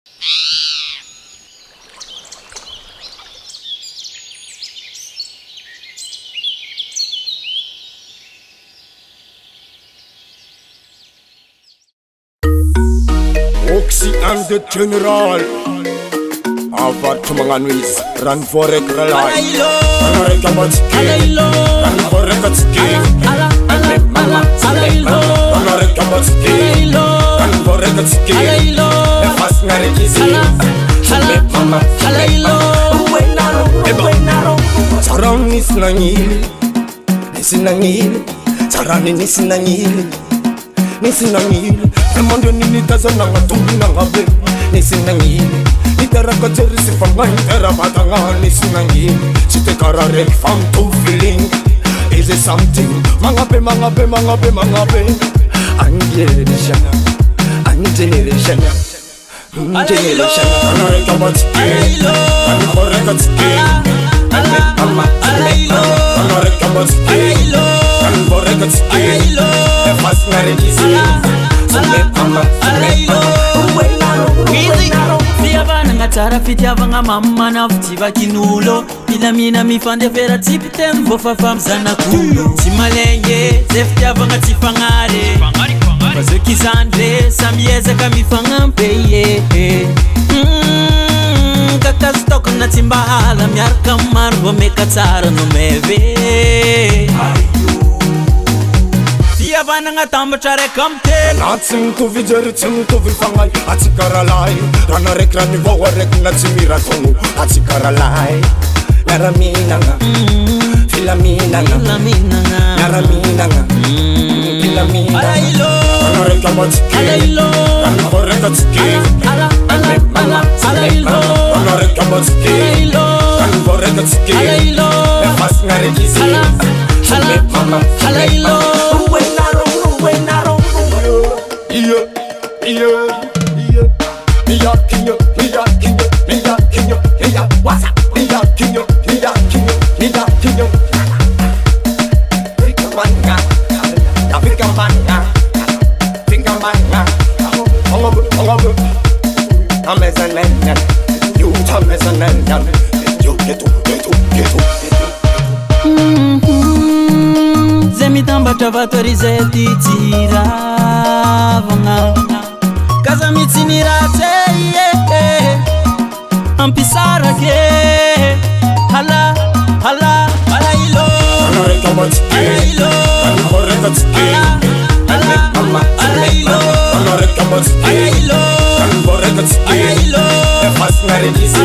Oksi and the General Avat to mga nuis Run for a kralay Run for a katski Mama Run for a katski Fast narikizi Mama Sarang nisinangili Nisinangili Sarani nisinangili Nisinangili Emondo nilitazama ngatumbi na ngabe Nisinangili Nitarakateri famay Terabadanga nisinangili Chitekarare from to feeling Is it something? Mangabe Generation Generation Anareka batski Anareka batski Anareka batski Anareka batski Fast narikizi Fiavana ngatara fitiavanga mama na futiva kinulo Ila mina mifande vera tipitem vofa famzana kulo Timalenge zeftiavanga tifangare Bazuki sande samieze kamifanga mpeye Kakastoko na timbahala miarka marvo mekatara no meve Fiavana ngatamba chare kamte Natsim tu vijeri tim tu vifangay Atikaralay Rana rekrani vawa rekna timira tonu Atikaralay Naramina nga Filamina nga Naramina nga Filamina nga Rana rekla batski Rana koreka tski Rana rekla batski Rana koreka tski Fast narikizi Mama Zemitamba travatorize titira vanga Kaza mitsinirate Ampisara ke Hala ilo Anareka batski Anareka batski Anareka batski Anareka batski Fast narikizi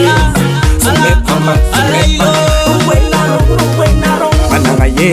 Mama Anangaye